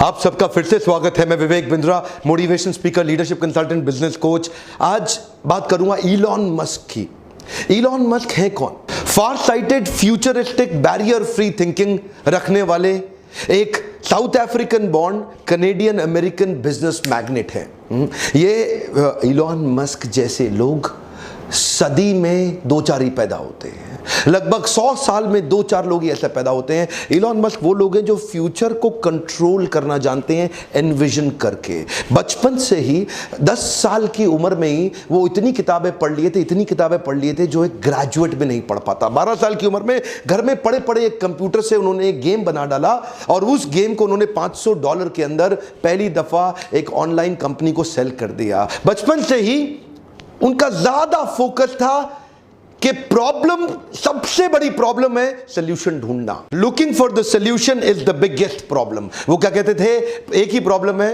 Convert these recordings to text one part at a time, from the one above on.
आप सबका फिर से स्वागत है। मैं Vivek Bindra, motivation speaker, leadership consultant, business coach. आज बात करूंगा इलॉन मस्क की। इलॉन मस्क है कौन? Far sighted, futuristic, barrier free thinking रखने वाले एक South African born Canadian American business magnate है। ये इलॉन मस्क जैसे लोग सदी में दो चार ही पैदा होते हैं। लगभग 100 साल में दो चार लोग ही ऐसे पैदा होते हैं। इलॉन मस्क वो लोग हैं जो फ्यूचर को कंट्रोल करना जानते हैं, एनविजन करके। बचपन से ही 10 साल की उम्र में ही वो इतनी किताबें पढ़ लिए थे जो एक ग्रेजुएट भी नहीं पढ़ पाता। 12 साल की उम्र में घर में पड़े पड़े एक कंप्यूटर से उन्होंने एक गेम बना डाला और उस गेम को उन्होंने $500 के अंदर पहली दफा एक ऑनलाइन कंपनी को सेल कर दिया। बचपन से ही उनका ज्यादा फोकस था कि प्रॉब्लम, सबसे बड़ी प्रॉब्लम है सॉल्यूशन ढूंढना। Looking for the solution is the biggest problem. वो क्या कहते थे? एक ही प्रॉब्लम है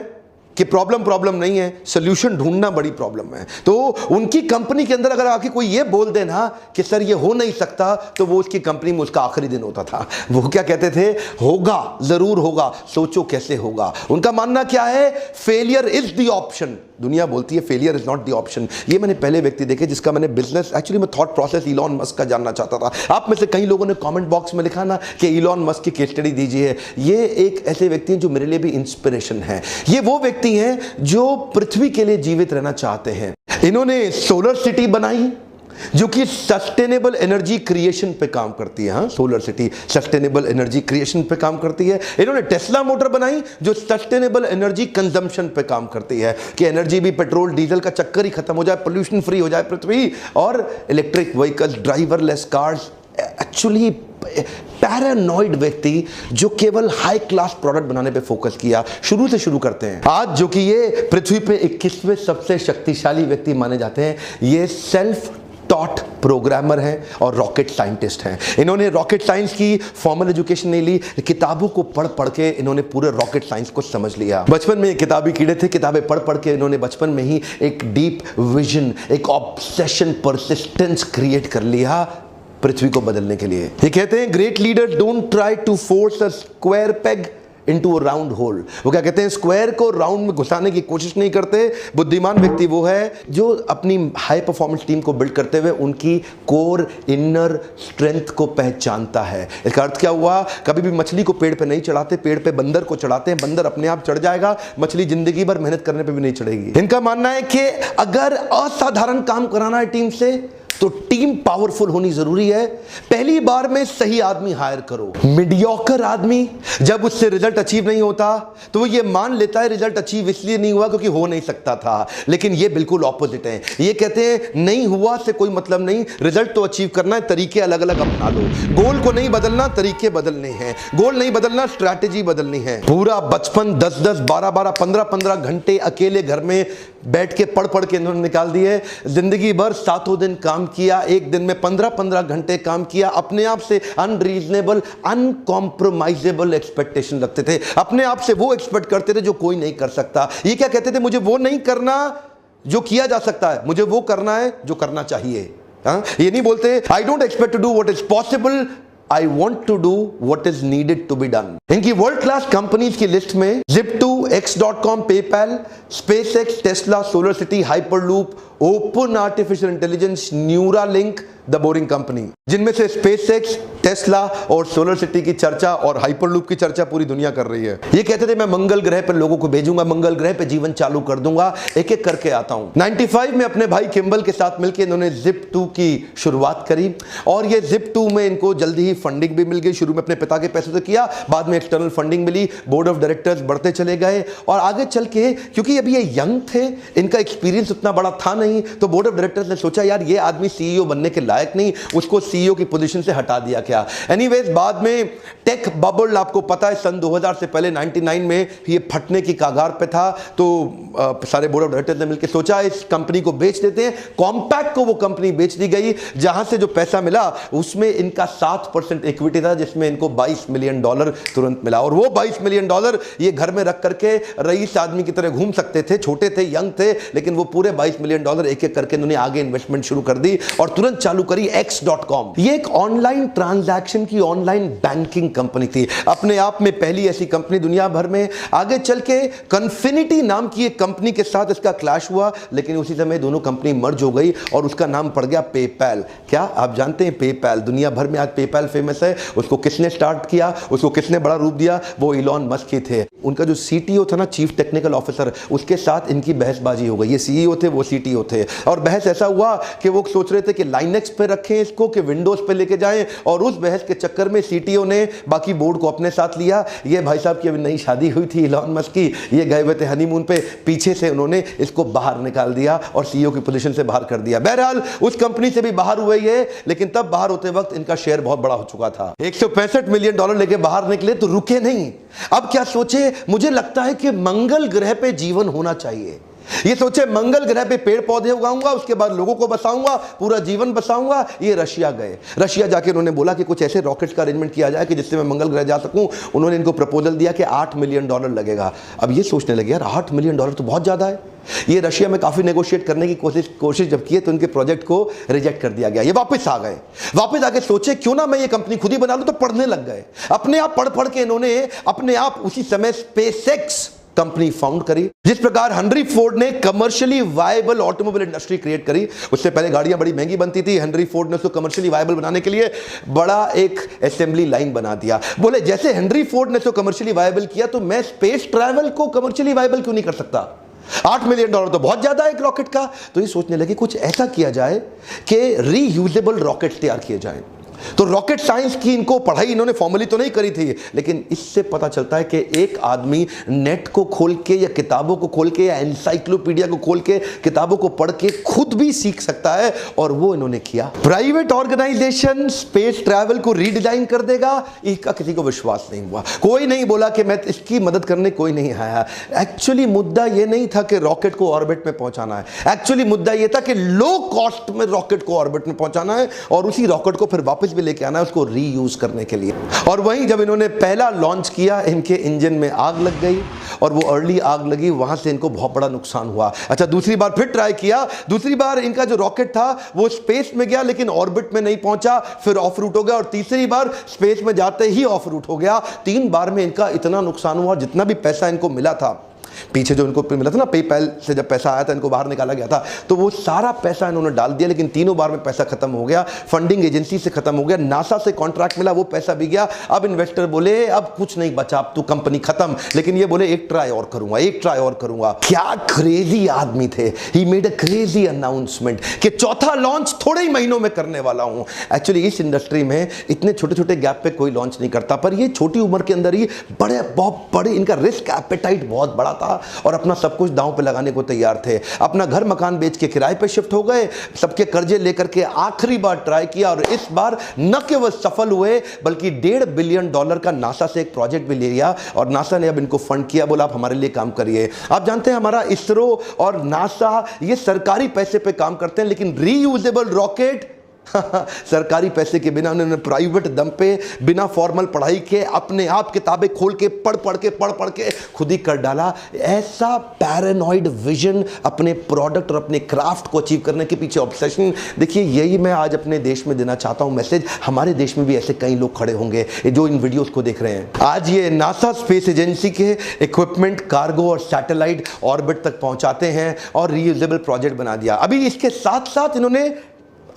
कि प्रॉब्लम नहीं है, सॉल्यूशन ढूंढना बड़ी प्रॉब्लम है। तो उनकी कंपनी के अंदर अगर आके कोई ये बोल दे ना कि सर ये हो नहीं सकता, तो वो उसकी कंपनी में उसका आखिरी दिन होता था। वो क्या कहते थे? होगा, जरूर होगा, सोचो कैसे होगा। उनका मानना क्या है? Failure is the option. दुनिया बोलती है failure is not the option. ये मैंने पहले व्यक्ति देखे जिसका मैंने बिजनेस, एक्चुअली मैं थॉट प्रोसेस इलॉन मस्क का जानना चाहता था। आप में से कई लोगों ने कमेंट बॉक्स में लिखा ना कि इलॉन मस्क की केस स्टडी दीजिए। ये एक ऐसे व्यक्ति हैं जो मेरे लिए भी इंस्पिरेशन है। ये वो व्यक्ति हैं जो पृथ्वी के लिए जीवित रहना चाहते हैं। इन्होंने सोलर सिटी बनाई जो कि सस्टेनेबल एनर्जी क्रिएशन पे काम करती है। Solar city sustainable energy creation पे काम करती है। इन्होंने टेस्ला मोटर बनाई जो सस्टेनेबल एनर्जी कंजम्पशन पे काम करती है कि एनर्जी भी पेट्रोल डीजल का चक्कर ही खत्म हो जाए, पोल्यूशन फ्री हो जाए पृथ्वी। और electric vehicles, driverless cars. Actually paranoid व्यक्ति जो केवल हाई क्लास प्रोडक्ट बनाने पे फोकस किया। शुरू से शुरू करते हैं। आज जो कि ये पृथ्वी पे 21वें सबसे शक्तिशाली व्यक्ति माने जाते हैं, ये सेल्फ टॉट प्रोग्रामर हैं और रॉकेट साइंटिस्ट हैं। इन्होंने रॉकेट साइंस की फॉर्मल एजुकेशन नहीं ली, किताबों को पढ़ पढ़ के इन्होंने पूरे रॉकेट साइंस को समझ लिया। बचपन में ये किताबी कीड़े थे, किताबें पढ़ पढ़ के इन्होंने बचपन में ही एक डीप विजन, एक ऑब्सेशन, परसिस्टेंस क्रिएट कर लिया पृथ्वी को बदलने के लिए। ये कहते हैं great leader don't try to force a square peg into a round hole. वो क्या कहते हैं? स्क्वायर को राउंड में घुसाने की कोशिश नहीं करते। बुद्धिमान व्यक्ति वो है जो अपनी हाई परफॉर्मेंस टीम को बिल्ड करते हुए उनकी कोर इनर स्ट्रेंथ को पहचानता है। इसका अर्थ क्या हुआ? कभी भी मछली को पेड़ पे नहीं चढ़ाते, पेड़ पे बंदर को चढ़ाते हैं। बंदर अपने आप चढ़ जाएगा, मछली जिंदगी भर मेहनत करने पे भी नहीं चढ़ेगी। इनका मानना है कि अगर असाधारण काम कराना है टीम से तो टीम पावरफुल होनी जरूरी है। पहली बार में सही आदमी हायर करो। मीडियोकर आदमी जब उससे रिजल्ट अचीव नहीं होता तो वो ये मान लेता है रिजल्ट अचीव इसलिए नहीं हुआ क्योंकि हो नहीं सकता था। लेकिन ये बिल्कुल ऑपोजिट है। ये कहते हैं नहीं हुआ से कोई मतलब नहीं, रिजल्ट तो अचीव करना है, तरीके अलग अलग अपना लो। गोल को नहीं बदलना, तरीके बदलने हैं। गोल नहीं बदलना, स्ट्रैटेजी बदलनी है। पूरा बचपन 10-10, 12-12, 15-15 घंटे अकेले घर में बैठ के पढ़ पढ़ के इन्होंने निकाल दिए। जिंदगी भर 7 दिन काम किया, एक दिन में 15-15 घंटे काम किया। अपने आप से अनरीजनेबल, अनकॉम्प्रोमाइजेबल एक्सपेक्टेशन रखते थे। अपने आप से वो एक्सपेक्ट करते थे जो कोई नहीं कर सकता। ये क्या कहते थे? मुझे वो नहीं करना जो किया जा सकता है, मुझे वो करना है जो करना चाहिए। ये नहीं बोलते I don't expect to do what is possible, I want to do what is needed to be done। इनकी वर्ल्ड क्लास कंपनीज की लिस्ट में Zip2, X.com, PayPal, SpaceX, Tesla, solar city, hyperloop, open artificial intelligence, Neuralink, the boring company, जिनमें से SpaceX, Tesla और solar city की चर्चा और hyperloop की चर्चा पूरी दुनिया कर रही है। ये कहते थे मैं मंगल ग्रह पर लोगों को भेजूंगा, मंगल ग्रह पे जीवन चालू कर दूंगा। एक एक करके आता हूं। 95 में अपने भाई किम्बल के साथ मिलकर इन्होंने Zip2 की शुरुआत करी और ये Zip2 में इनको जल्दी ही फंडिंग भी मिल गई। शुरू में अपने पिता के पैसे से किया, बाद में एक्सटर्नल फंडिंग मिली, बोर्ड ऑफ डायरेक्टर्स बढ़ते चले गए और आगे चल के क्योंकि अभी ये यंग थे, इनका एक्सपीरियंस उतना बड़ा था नहीं, तो बोर्ड ऑफ डायरेक्टर्स ने सोचा यार ये आदमी सीईओ बनने के लायक नहीं, उसको सीईओ की पोजीशन से हटा दिया क्या। एनीवेज बाद में टेक बबल, आपको पता है सन 2000 से पहले 99 में ये फटने की कगार पे था, तो सारे बोर्ड ऑफ डायरेक्टर्स ने मिलकर सोचा इस कंपनी को बेच देते हैं। कॉम्पैक्ट को वो कंपनी बेच दी गई, जहां से जो पैसा मिला उसमें इनका 7% इक्विटी था, जिसमें इनको $22 मिलियन तुरंत मिला। और वो $22 मिलियन ये घर में रख करके रईस आदमी की तरह घूम सकते थे। छोटे थे, यंग थे, लेकिन वो पूरे $22 मिलियन डॉलर एक एक करके उन्होंने आगे इन्वेस्टमेंट शुरू कर दी और तुरंत चालू करी X.com। ये एक ऑनलाइन ट्रांजैक्शन की ऑनलाइन बैंकिंग कंपनी थी, अपने आप में पहली ऐसी कंपनी दुनिया भर में। आगे चल के कन्फिनिटी नाम की एक कंपनी के साथ इसका क्लैश हुआ, लेकिन उसी समय दोनों कंपनी मर्ज हो गई और उसका नाम पड़ गया पेपैल। क्या आप जानते हैं पेपैल? दुनिया भर में आज पेपैल फेमस है। उसको किसने स्टार्ट किया, उसको किसने बड़ा रूप दिया? वो इलॉन मस्क ही थे। उनका जो सीटीओ था ना, चीफ टेक्निकल ऑफिसर, उसके साथ इनकी बहसबाजी हो गई। ये सीईओ थे, वो सीटीओ थे, और बहस ऐसा हुआ कि वो सोच रहे थे कि लाइनेक्स पे रखें इसको कि विंडोज पे लेके जाएं, और उस बहस के चक्कर में सीटीओ ने बाकी बोर्ड को अपने साथ लिया। ये भाई साहब की अभी नई शादी हुई थी इलॉन मस्क की, ये गए हुए थे हनीमून पे, पीछे से उन्होंने इसको बाहर निकाल दिया और सीईओ की पोजीशन से बाहर कर दिया। बहरहाल उस कंपनी से भी बाहर हुए ये, लेकिन तब बाहर होते वक्त इनका शेयर बहुत बड़ा हो चुका था। 165 मिलियन डॉलर लेके बाहर निकले तो रुके नहीं। अब क्या सोचे? मुझे लगता है कि मंगल ग्रह पे जीवन होना चाहिए। ये सोचे मंगल ग्रह पे पेड़ पौधे उगाऊंगा, उसके बाद लोगों को बसाऊंगा, पूरा जीवन बसाऊंगा। ये रशिया गए। रशिया जाके उन्होंने बोला कि कुछ ऐसे रॉकेट्स का अरेंजमेंट किया जाए कि जिससे मैं मंगल ग्रह जा सकूं। उन्होंने इनको प्रपोजल दिया कि $8 मिलियन लगेगा। अब ये सोचने लगे, यार $8 मिलियन तो बहुत ज्यादा है। ये रशिया में काफी नेगोशिएट करने की कोशिश जब की तो उनके प्रोजेक्ट को रिजेक्ट कर दिया गया। ये वापस आ गए। वापस आके सोचे क्यों ना मैं ये कंपनी खुद ही बना लूं, तो पढ़ने लग गए। अपने आप पढ़ के इन्होंने अपने आप उसी समय स्पेसएक्स कंपनी फाउंड करी। जिस प्रकार हेनरी फोर्ड ने commercially viable automobile industry create करी, उससे पहले गाड़ियां बड़ी महंगी बनती थी। हेनरी फोर्ड ने उसको कमर्शियली वायबल बनाने के लिए बड़ा एक असेंबली लाइन बना दिया। बोले जैसे हेनरी फोर्ड ने उसको कमर्शियली वायबल किया, तो मैं स्पेस ट्रैवल को कमर्शियली वायबल क्यों नहीं कर सकता? $8 मिलियन तो बहुत ज्यादा है एक रॉकेट का। तो ये सोचने लगे कुछ ऐसा किया जाए कि रीयूजेबल रॉकेट तैयार किए जाएं। तो रॉकेट साइंस की इनको पढ़ाई इन्होंने फॉर्मली तो नहीं करी थी, लेकिन इससे पता चलता है कि एक आदमी नेट को खोल के या किताबों को खोल के या एनसाइक्लोपीडिया को खोल के किताबों को पढ़ के खुद भी सीख सकता है, और वो इन्होंने किया। प्राइवेट ऑर्गेनाइजेशन स्पेस ट्रैवल को रीडिजाइन कर देगा, इसका किसी को विश्वास नहीं हुआ। कोई नहीं बोला कि मैं इसकी मदद करने, कोई नहीं आया। एक्चुअली मुद्दा यह नहीं था कि रॉकेट को ऑर्बिट में पहुंचाना है। एक्चुअली मुद्दा यह था कि लो कॉस्ट में रॉकेट को ऑर्बिट में पहुंचाना है और उसी रॉकेट को फिर वापस भी लेके आना है उसको रीयूज करने के लिए। और वहीं जब इन्होंने पहला लॉन्च किया, इनके इंजन में आग लग गई, और वो अर्ली आग लगी, वहां से इनको बहुत बड़ा नुकसान हुआ। अच्छा, दूसरी बार फिर ट्राई किया। दूसरी बार इनका जो रॉकेट था वो स्पेस में गया, लेकिन ऑर्बिट में नहीं पहुंचा, फिर ऑफ रूट हो गया, और तीसरी बार स्पेस में जाते ही ऑफ रूट हो गया। 3 बार में इनका इतना नुकसान हुआ, जितना भी पैसा इनको मिला था, पीछे जो इनको मिला था ना पेपैल से, जब पैसा आया था इनको बाहर निकाला गया था, तो वो सारा पैसा इन्होंने डाल दिया, लेकिन तीनों बार में पैसा खत्म हो गया। फंडिंग एजेंसी से खत्म हो गया, नासा से कॉन्ट्रैक्ट मिला, वो पैसा भी गया। अब इन्वेस्टर बोले अब कुछ नहीं बचा, अब तो कंपनी खत्म। लेकिन ये बोले एक ट्राई और करूंगा, एक ट्राई और करूंगा। क्या क्रेजी आदमी थे। He made a crazy announcement कि चौथा लॉन्च थोड़े ही महीनों में करने वाला हूं। एक्चुअली इस इंडस्ट्री में इतने छोटे छोटे गैप पे कोई लॉन्च नहीं करता, पर ये छोटी उम्र के अंदर ही बहुत बड़े, इनका रिस्क एपेटाइट बहुत बड़ा था, और अपना सब कुछ दांव पे लगाने को तैयार थे। अपना घर मकान बेच के किराए पे शिफ्ट हो गए, सबके कर्जे लेकर के आखिरी बार ट्राई किया, और इस बार न केवल सफल हुए बल्कि $1.5 बिलियन का नासा से एक प्रोजेक्ट भी ले लिया, और नासा ने अब इनको फंड किया, बोला आप हमारे लिए काम करिए। आप जानते हैं हमारा इसरो और नासा ये सरकारी पैसे पे काम करते हैं, लेकिन रीयूजेबल रॉकेट सरकारी पैसे के बिना उन्होंने प्राइवेट दम पे, बिना फॉर्मल पढ़ाई के, अपने आप किताबें खोल के पढ़ के खुद ही कर डाला। ऐसा पैरानॉइड विजन अपने प्रोडक्ट और अपने क्राफ्ट को अचीव करने के पीछे ऑब्सेशन। देखिए, यही मैं आज अपने देश में देना चाहता हूं मैसेज। हमारे देश में भी ऐसे कई लोग खड़े होंगे जो इन वीडियोस को देख रहे हैं। आज ये नासा स्पेस एजेंसी के इक्विपमेंट, कार्गो और सैटेलाइट ऑर्बिट तक पहुंचाते हैं और रीयूजेबल प्रोजेक्ट बना दिया। अभी इसके साथ साथ इन्होंने,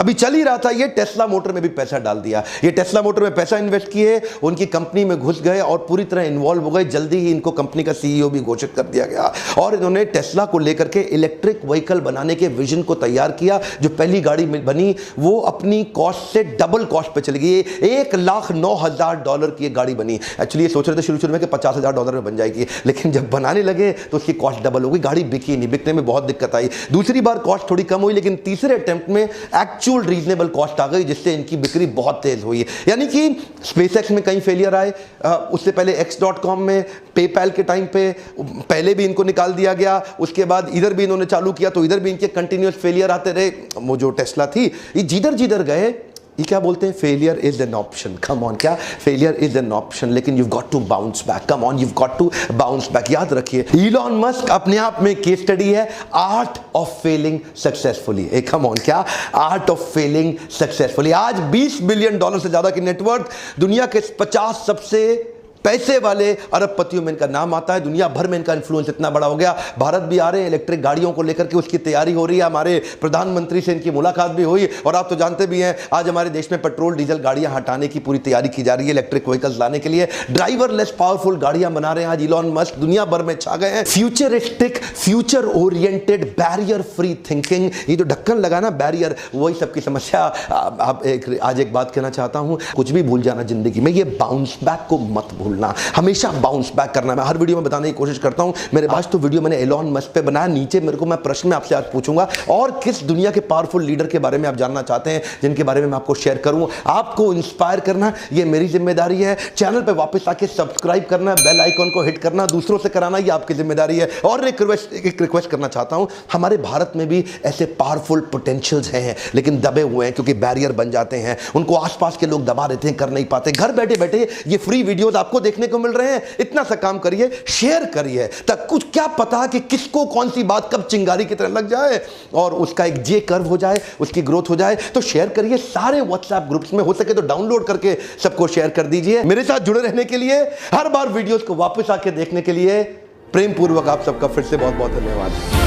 अभी चल ही रहा था, ये टेस्ला मोटर में भी पैसा डाल दिया। ये टेस्ला मोटर में पैसा इन्वेस्ट किए, उनकी कंपनी में घुस गए और पूरी तरह इन्वॉल्व हो गए। जल्दी ही इनको कंपनी का सीईओ भी घोषित कर दिया गया, और इन्होंने टेस्ला को लेकर के इलेक्ट्रिक व्हीकल बनाने के विजन को तैयार किया। जो पहली गाड़ी बनी वो अपनी कॉस्ट से डबल कॉस्ट पे चली गई। $1,09,000 की एक गाड़ी बनी। एक्चुअली ये सोच रहे थे शुरू में कि $50,000 में बन जाएगी, लेकिन जब बनाने लगे तो उसकी कॉस्ट डबल हो गई। गाड़ी बिकी नहीं, बिकने में बहुत दिक्कत आई। दूसरी बार कॉस्ट थोड़ी कम हुई, लेकिन तीसरे अटेम्प्ट में एक्चुअल रीजनेबल कॉस्ट आ गई, जिससे इनकी बिक्री बहुत तेज हुई। यानी कि स्पेसएक्स में कई फेलियर आए, उससे पहले X.com में, पेपैल के टाइम पे पहले भी इनको निकाल दिया गया। उसके बाद इधर भी इन्होंने चालू किया तो इधर भी इनके कंटिन्यूअस फेलियर आते रहे। वो जो टेस्ला थी, ये जिधर जिधर गए ये क्या बोलते हैं, failure is an option. Come on, क्या फेलियर इज एन ऑप्शन, लेकिन you got to bounce back. Come on, you got to bounce back. याद रखिए, इलॉन मस्क अपने आप में केस स्टडी है, art of failing successfully. Come on, क्या, art of failing successfully. आज $20 बिलियन से ज्यादा की नेटवर्थ, दुनिया के 50 सबसे पैसे वाले अरबपतियों में इनका नाम आता है। दुनिया भर में इनका इन्फ्लुएंस इतना बड़ा हो गया, भारत भी आ रहे हैं इलेक्ट्रिक गाड़ियों को लेकर के, उसकी तैयारी हो रही है। हमारे प्रधानमंत्री से इनकी मुलाकात भी हुई, और आप तो जानते भी हैं आज हमारे देश में पेट्रोल डीजल गाड़ियां हटाने की पूरी तैयारी की जा रही है, इलेक्ट्रिक व्हीकल्स लाने के लिए ड्राइवरलेस पावरफुल गाड़ियां बना रहे हैं। आज इलॉन मस्क दुनिया भर में छा गए हैं। Futuristic, future oriented, barrier free thinking, ये जो ढक्कन लगा ना बैरियर, वही सबकी समस्या। आज एक बात कहना चाहता हूं, कुछ भी भूल जाना जिंदगी में, ये बाउंस बैक को मत भूल, हमेशा बाउंस बैक करना। मैं हर वीडियो में बताने की कोशिश करता हूं। मेरे पास तो वीडियो मैंने एलॉन मस्क पे बनाया, नीचे मेरे को, मैं प्रश्न में आपसे आज पूछूंगा, और किस दुनिया के पावरफुल लीडर के बारे में आप जानना चाहते हैं जिनके बारे में मैं आपको शेयर करूं। आपको इंस्पायर करना ये मेरी जिम्मेदारी है। चैनल पे वापस आके सब्सक्राइब करना, बेल आइकन को हिट करना, दूसरों से कराना ये आपकी जिम्मेदारी है। और एक रिक्वेस्ट करना चाहता हूं, हमारे भारत में भी ऐसे पावरफुल पोटेंशियल्स हैं, लेकिन दबे हुए हैं क्योंकि बैरियर बन जाते हैं, उनको आसपास के लोग दबा देते हैं, कर नहीं पाते। घर बैठे बैठे ये फ्री वीडियोस आपको देखने को मिल रहे हैं, इतना सा काम करिए, शेयर करिए, तक कुछ क्या पता कि किसको कौन सी बात कब चिंगारी की तरह लग जाए और उसका एक जे कर्व हो जाए, उसकी ग्रोथ हो जाए। तो शेयर करिए सारे व्हाट्सएप ग्रुप्स में, हो सके तो डाउनलोड करके सबको शेयर कर दीजिए। मेरे साथ जुड़े रहने के लिए, हर बार वीडियोस को वापस आके देखने के लिए प्रेम पूर्वक आप सबका फिर से बहुत बहुत धन्यवाद।